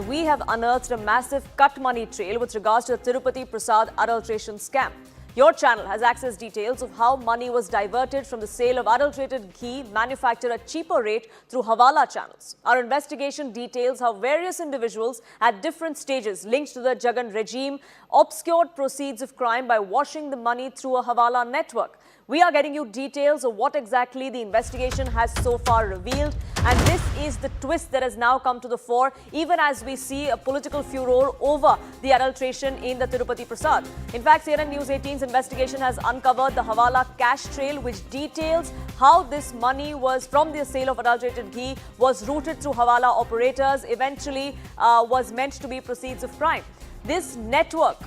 we have unearthed a massive cut money trail with regards to the Tirupati Prasad adulteration scam. Your channel has access details of how money was diverted from the sale of adulterated ghee manufactured at cheaper rate through Hawala channels. Our investigation details how various individuals at different stages linked to the Jagan regime obscured proceeds of crime by washing the money through a Hawala network. We are getting you details of what exactly the investigation has so far revealed, and this is the twist that has now come to the fore, even as we see a political furor over the adulteration in the Tirupati Prasad. In fact, CNN News 18's investigation has uncovered the Hawala cash trail, which details how this money was from the sale of adulterated ghee was routed through Hawala operators, eventually was meant to be proceeds of crime. This network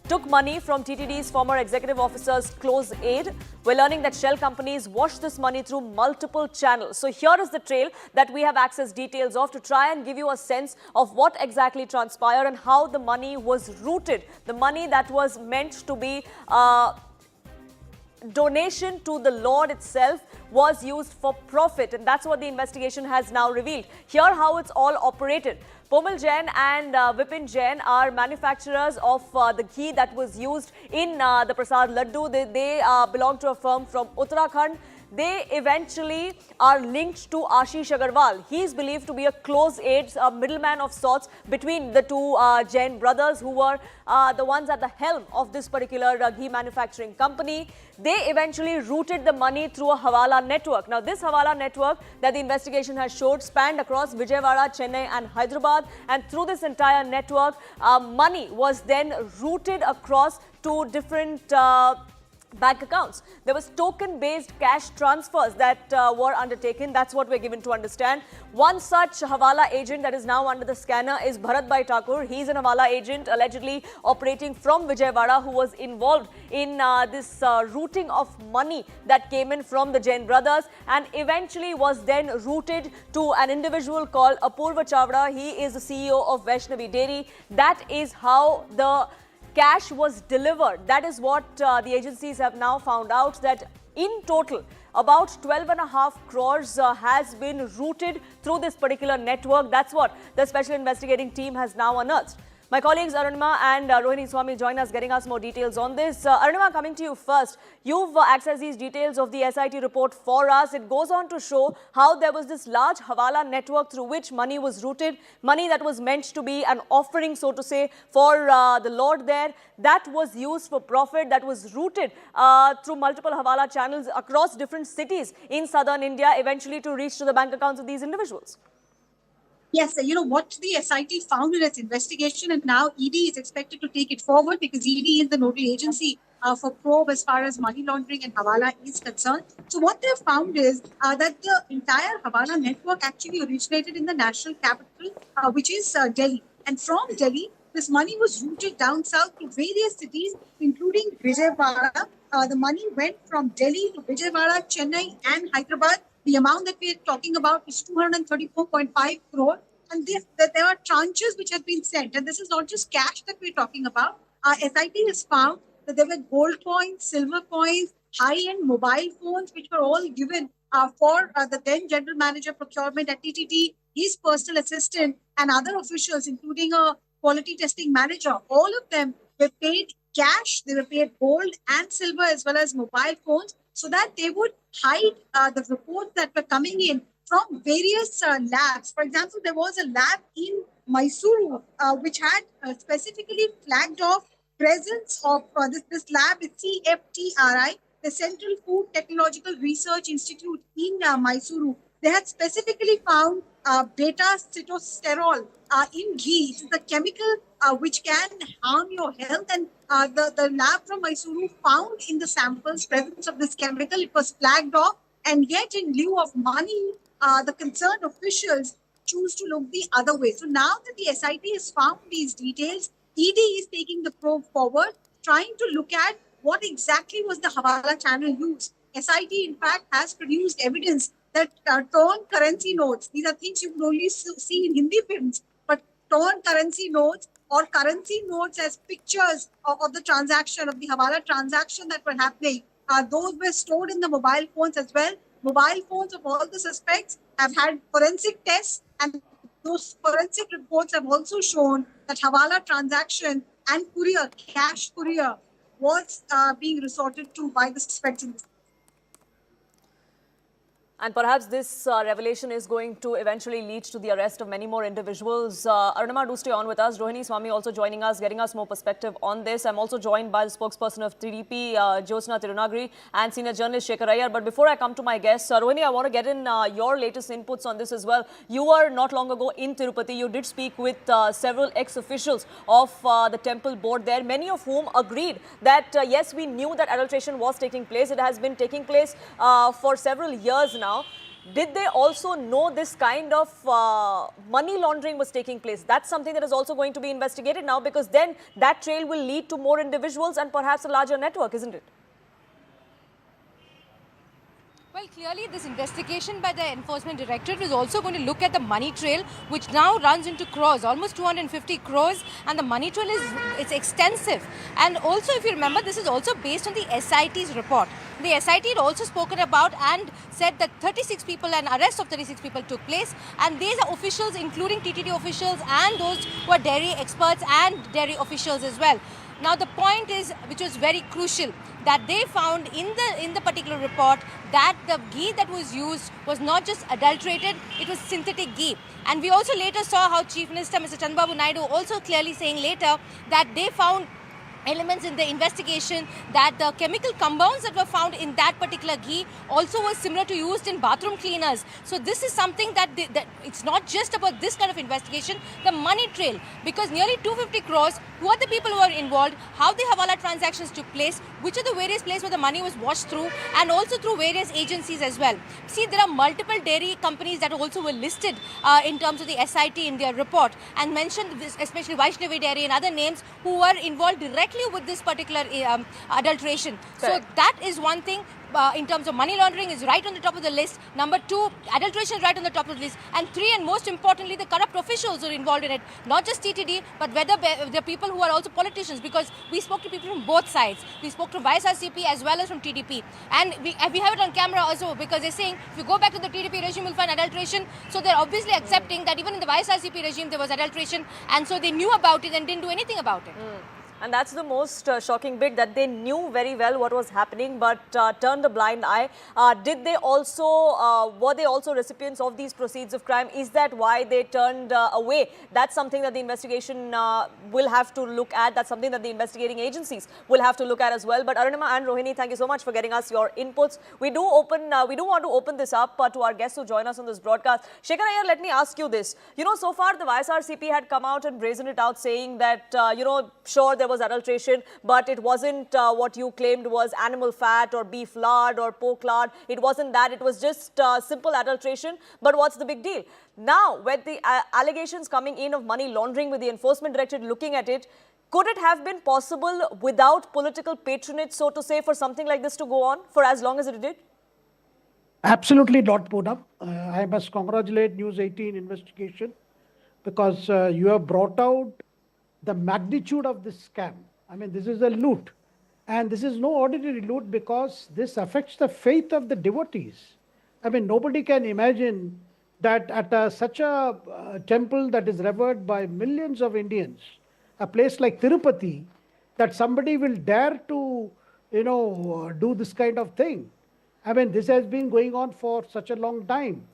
took money from TTD's former executive officer's close aide. We're learning that shell companies wash this money through multiple channels. So here is the trail that we have access details of to try and give you a sense of what exactly transpired and how the money was routed. The money that was meant to be donation to the Lord itself was used for profit, and that's what the investigation has now revealed. Here how it's all operated. Pomal Jain and Vipin Jain are manufacturers of the ghee that was used in the Prasad Laddu. They belong to a firm from Uttarakhand. They eventually are linked to Ashish Agarwal. He is believed to be a close aide, a middleman of sorts between the two Jain brothers who were the ones at the helm of this particular ghee manufacturing company. They eventually routed the money through a Hawala network. Now, this Hawala network that the investigation has showed spanned across Vijayawada, Chennai and Hyderabad. And through this entire network, money was then routed across to different bank accounts. There was token-based cash transfers that were undertaken. That's what we're given to understand. One such Hawala agent that is now under the scanner is Bharat Bhai Thakur. He's an Hawala agent allegedly operating from Vijayawada who was involved in this routing of money that came in from the Jain brothers and eventually was then routed to an individual called Apurva Chavda. He is the CEO of Vaishnavi Dairy. That is how the cash was delivered. That is what the agencies have now found out, that in total about 12.5 crores has been routed through this particular network. That's what the special investigating team has now unearthed. My colleagues Arunima and Rohini Swami join us, getting us more details on this. Arunima, coming to you first. You've accessed these details of the SIT report for us. It goes on to show how there was this large Hawala network through which money was routed, money that was meant to be an offering, so to say, for the Lord there. That was used for profit, that was routed through multiple Hawala channels across different cities in southern India, eventually to reach to the bank accounts of these individuals. Yes, you know what the SIT found in its investigation, and now ED is expected to take it forward because ED is the nodal agency for probe as far as money laundering and Hawala is concerned. So what they've found is that the entire Hawala network actually originated in the national capital, which is Delhi. And from Delhi, this money was routed down south to various cities, including Vijayawada. The money went from Delhi to Vijayawada, Chennai and Hyderabad. The amount that we are talking about is 234.5 crore. And there are tranches which have been sent. And this is not just cash that we're talking about. SIT has found that there were gold coins, silver coins, high-end mobile phones, which were all given for the then General Manager Procurement at TTD, his personal assistant, and other officials, including a quality testing manager. All of them were paid cash. They were paid gold and silver as well as mobile phones, so that they would hide the reports that were coming in from various labs. For example, there was a lab in Mysuru which had specifically flagged off presence of this lab is CFTRI, the Central Food Technological Research Institute in Mysuru. They had specifically found beta-sitosterol in ghee. It is a chemical which can harm your health, and the lab from Mysuru found in the samples presence of this chemical. It was flagged off, and yet in lieu of money, the concerned officials choose to look the other way. So now that the SIT has found these details, ED is taking the probe forward, trying to look at what exactly was the Hawala channel used. SIT, in fact, has produced evidence that torn currency notes, these are things you would only see in Hindi films, but torn currency notes or currency notes as pictures of the transaction, of the Hawala transaction that were happening, those were stored in the mobile phones as well. Mobile phones of all the suspects have had forensic tests, and those forensic reports have also shown that Hawala transaction and courier, cash courier, was being resorted to by the suspects in this. And perhaps this revelation is going to eventually lead to the arrest of many more individuals. Arunima, do stay on with us. Rohini Swami also joining us, getting us more perspective on this. I'm also joined by the spokesperson of TDP, Jyotsna Tirunagri, and senior journalist Shekhar Iyer. But before I come to my guests, Rohini, I want to get in your latest inputs on this as well. You were not long ago in Tirupati. You did speak with several ex-officials of the temple board there, many of whom agreed that, yes, we knew that adulteration was taking place. It has been taking place for several years now. Did they also know this kind of money laundering was taking place? That's something that is also going to be investigated now, because then that trail will lead to more individuals and perhaps a larger network, isn't it? Well, clearly this investigation by the Enforcement Directorate is also going to look at the money trail, which now runs into crores, almost 250 crores, and the money trail it's extensive. And also, if you remember, this is also based on the SIT's report. The SIT had also spoken about and said that 36 people, an arrest of 36 people took place, and these are officials, including TTD officials and those who are dairy experts and dairy officials as well. Now the point is, which was very crucial, that they found in the particular report that the ghee that was used was not just adulterated, it was synthetic ghee. And we also later saw how Chief Minister Mr. Chandrababu Naidu also clearly saying later that they found elements in the investigation that the chemical compounds that were found in that particular ghee also were similar to used in bathroom cleaners. So this is something that it's not just about this kind of investigation, the money trail, because nearly 250 crores, who are the people who are involved, how the Hawala transactions took place, which are the various places where the money was washed through, and also through various agencies as well. See, there are multiple dairy companies that also were listed in terms of the SIT in their report, and mentioned this, especially Vaishnavi Dairy and other names who were involved directly with this particular adulteration. Correct. So that is one thing. In terms of money laundering is right on the top of the list. Number two, adulteration is right on the top of the list. And three, and most importantly, the corrupt officials who are involved in it. Not just TTD, but whether the people who are also politicians, because we spoke to people from both sides. We spoke to YSRCP as well as from TDP. And we have it on camera also, because they're saying, if you go back to the TDP regime, you'll find adulteration. So they're obviously accepting that even in the YSRCP regime, there was adulteration. And so they knew about it and didn't do anything about it. And that's the most shocking bit, that they knew very well what was happening but turned a blind eye. Did they also, were they also recipients of these proceeds of crime? Is that why they turned away? That's something that the investigation will have to look at. That's something that the investigating agencies will have to look at as well. But Arunima and Rohini, thank you so much for getting us your inputs. We do want to open this up to our guests who join us on this broadcast. Shekhar Iyer, let me ask you this. You know, so far the YSRCP had come out and brazened it out, saying that, sure, there was adulteration, but it wasn't what you claimed was animal fat or beef lard or pork lard. It wasn't that. It was just simple adulteration. But what's the big deal? Now, with the allegations coming in of money laundering, with the Enforcement Directorate looking at it, could it have been possible without political patronage, so to say, for something like this to go on for as long as it did? Absolutely not, Poonam. I must congratulate News18 investigation, because you have brought out the magnitude of this scam. I mean, this is a loot. And this is no ordinary loot, because this affects the faith of the devotees. I mean, nobody can imagine that at such a temple that is revered by millions of Indians, a place like Tirupati, that somebody will dare to, do this kind of thing. I mean, this has been going on for such a long time.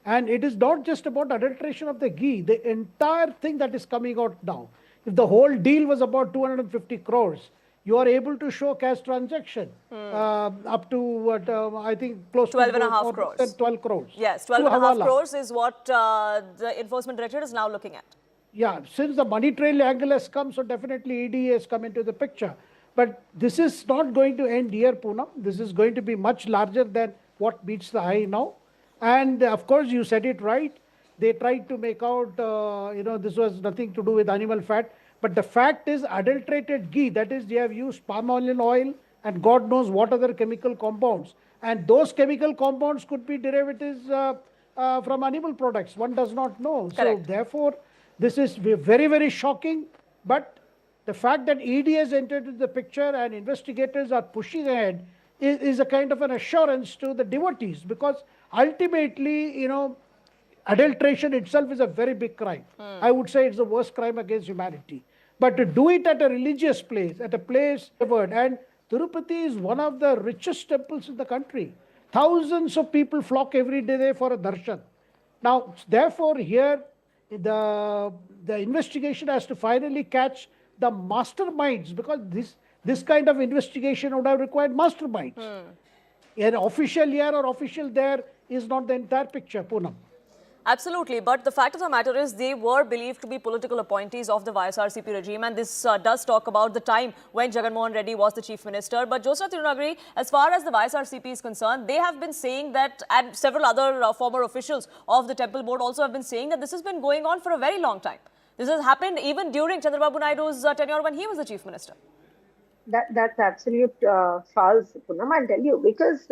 And it is not just about adulteration of the ghee, the entire thing that is coming out now. If the whole deal was about 250 crores, you are able to show cash transaction up to, I think, close 12.5 crores. 12 crores. Yes, 12.5 crores is what the Enforcement Directorate is now looking at. Yeah, since the money trail angle has come, so definitely ED has come into the picture. But this is not going to end here, Poonam. This is going to be much larger than what meets the eye now. And of course, you said it right. They tried to make out, this was nothing to do with animal fat. But the fact is, adulterated ghee, that is, they have used palm oil and God knows what other chemical compounds. And those chemical compounds could be derivatives from animal products. One does not know. Correct. So therefore, this is very, very shocking. But the fact that ED has entered into the picture and investigators are pushing ahead is a kind of an assurance to the devotees. Because ultimately, Adulteration itself is a very big crime. I would say it's the worst crime against humanity. But to do it at a religious place, at a place, and Tirupati is one of the richest temples in the country. Thousands of people flock every day there for a darshan. Now, therefore, here the investigation has to finally catch the masterminds, because this kind of investigation would have required masterminds. An official here or official there is not the entire picture, Poonam. Absolutely, but the fact of the matter is they were believed to be political appointees of the YSRCP regime, and this does talk about the time when Jagan Mohan Reddy was the chief minister. But Joseph Tirunagari, as far as the YSRCP is concerned, they have been saying that, and several other former officials of the temple board also have been saying that this has been going on for a very long time. This has happened even during Chandrababu Naidu's tenure when he was the chief minister. That's absolute false, Poonam. I'll tell you, because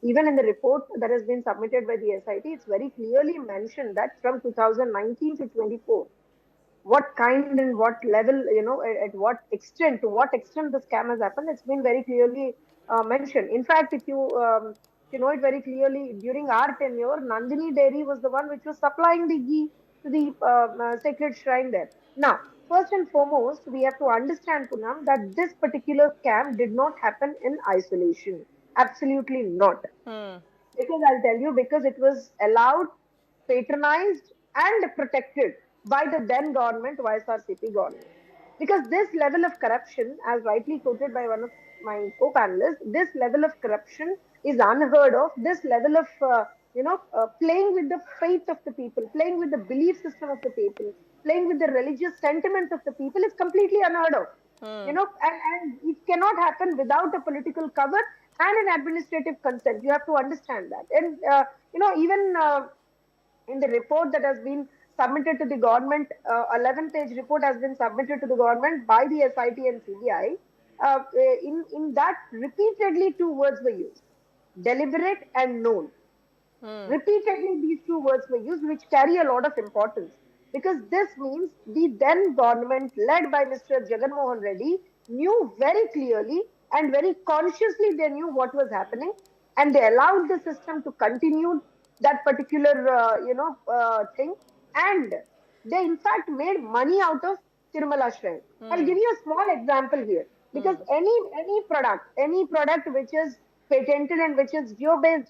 even in the report that has been submitted by the SIT, it's very clearly mentioned that from 2019 to 24, what kind and what level, at what extent, to what extent the scam has happened, it's been very clearly mentioned. In fact, if you know it very clearly, during our tenure, Nandini Dairy was the one which was supplying the ghee to the sacred shrine there. Now, first and foremost, we have to understand, Poonam, that this particular scam did not happen in isolation. Absolutely not. Because I'll tell you, because it was allowed, patronized, and protected by the then government, YSRCP government. Because this level of corruption, as rightly quoted by one of my co-panelists, this level of corruption is unheard of. This level of, playing with the faith of the people, playing with the belief system of the people, playing with the religious sentiments of the people is completely unheard of. And it cannot happen without a political cover and an administrative consent. You have to understand that. And, even in the report that has been submitted to the government, 11-page report has been submitted to the government by the SIT and CBI. In that, repeatedly two words were used: deliberate and known. Repeatedly, these two words were used, which carry a lot of importance, because this means the then government, led by Mr. Jagan Mohan Reddy, knew very clearly and very consciously they knew what was happening, and they allowed the system to continue that particular thing, and they in fact made money out of Tirumala Shrine. I'll give you a small example here, because any product which is patented and which is geotagged,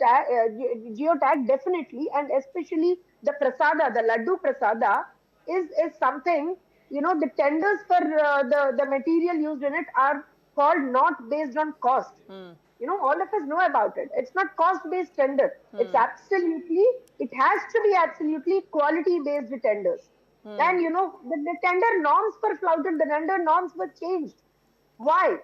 definitely, and especially the prasada, the laddu prasada, is something, the tenders for the material used in it are called not based on cost. All of us know about it. It's not cost-based tender. It has to be absolutely quality-based tenders. And, the tender norms were flouted, the tender norms were changed. Why?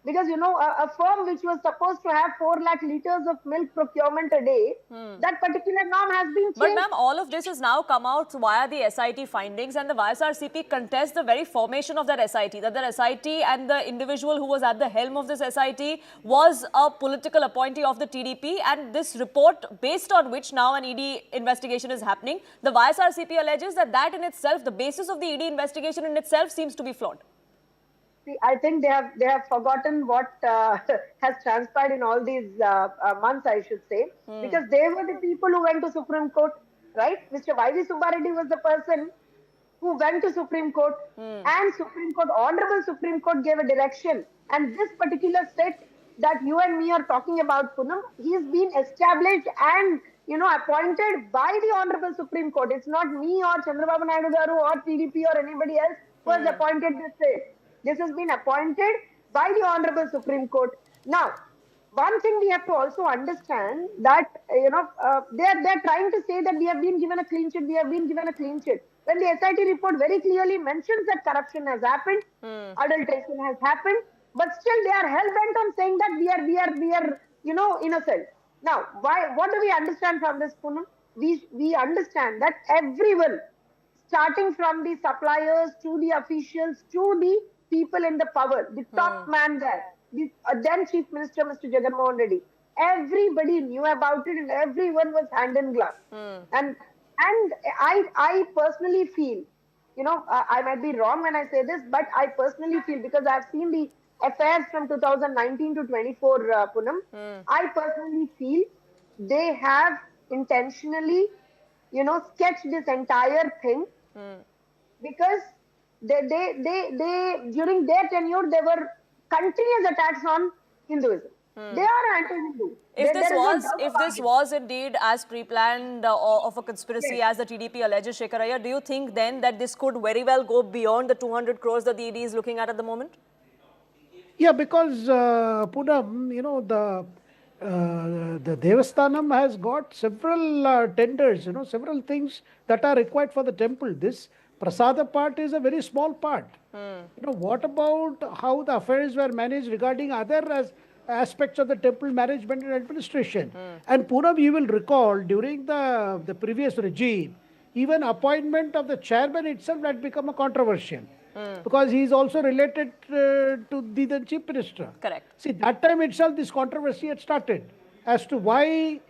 Because, a firm which was supposed to have 4 lakh liters of milk procurement a day, that particular norm has been changed. But ma'am, all of this has now come out via the SIT findings, and the YSRCP contests the very formation of that SIT, that the SIT and the individual who was at the helm of this SIT was a political appointee of the TDP, and this report, based on which now an ED investigation is happening, the YSRCP alleges that in itself, the basis of the ED investigation in itself seems to be flawed. See, I think they have forgotten what has transpired in all these months, I should say, because they were the people who went to Supreme Court, right? Mr. Y.V. Subbareddy was the person who went to Supreme Court, and Honorable Supreme Court gave a direction. And this particular set that you and me are talking about, Poonam, he's been established and appointed by the Honorable Supreme Court. It's not me or Chandrababu Naidu Garu or TDP or anybody else who has appointed this set. This has been appointed by the Honorable Supreme Court. Now, one thing we have to also understand that, they're trying to say that we have been given a clean sheet, When the SIT report very clearly mentions that corruption has happened, adulteration has happened, but still they are hell-bent on saying that we are innocent. Now, what do we understand from this, Poonam? We understand that everyone, starting from the suppliers to the officials to the people in the power, the top man there, the then Chief Minister, Mr. Jagan Mohan Reddy, everybody knew about it and everyone was hand in glove. And I personally feel, I might be wrong when I say this, but I personally feel, because I've seen the affairs from 2019 to 24, Poonam, I personally feel they have intentionally sketch this entire thing, because they during their tenure there were continuous attacks on Hinduism. They are anti-Hindu. If There is no doubt if about this it. was indeed as pre-planned of a conspiracy Yes. as the TDP alleges, Shekhar Iyer, do you think then that this could very well go beyond the 200 crores that the ED is looking at the moment? Yeah, because Poonam, the Devasthanam has got several tenders, several things that are required for the temple. This Prasada part is a very small part. What about how the affairs were managed regarding other aspects of the temple management and administration? And Poonam, you will recall during the previous regime, even appointment of the chairman itself had become a controversial. Because he is also related to the then chief minister. Correct. See, that time itself, this controversy had started as to why,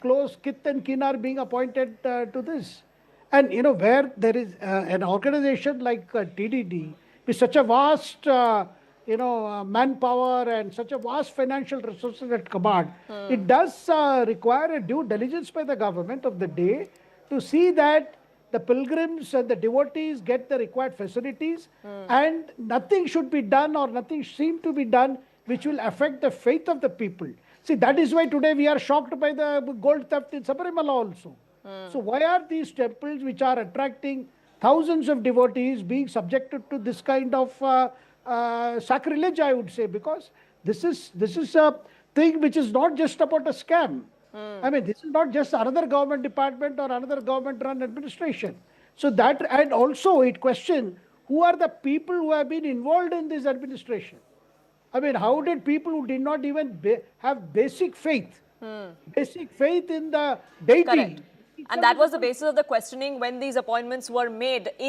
close kith and kin are being appointed to this. And, where there is an organization like TDD with such a vast, manpower and such a vast financial resources at command, it does require a due diligence by the government of the day to see that the pilgrims and the devotees get the required facilities, and nothing should be done or nothing seem to be done which will affect the faith of the people. See, that is why today we are shocked by the gold theft in Sabarimala also. So why are these temples which are attracting thousands of devotees being subjected to this kind of sacrilege, I would say, because this is a thing which is not just about a scam. I mean, this is not just another government department or another government-run administration. So that, and also it questions who are the people who have been involved in this administration. I mean, how did people who did not even have basic faith in the deity? Correct. And that was the basis of the questioning when these appointments were made.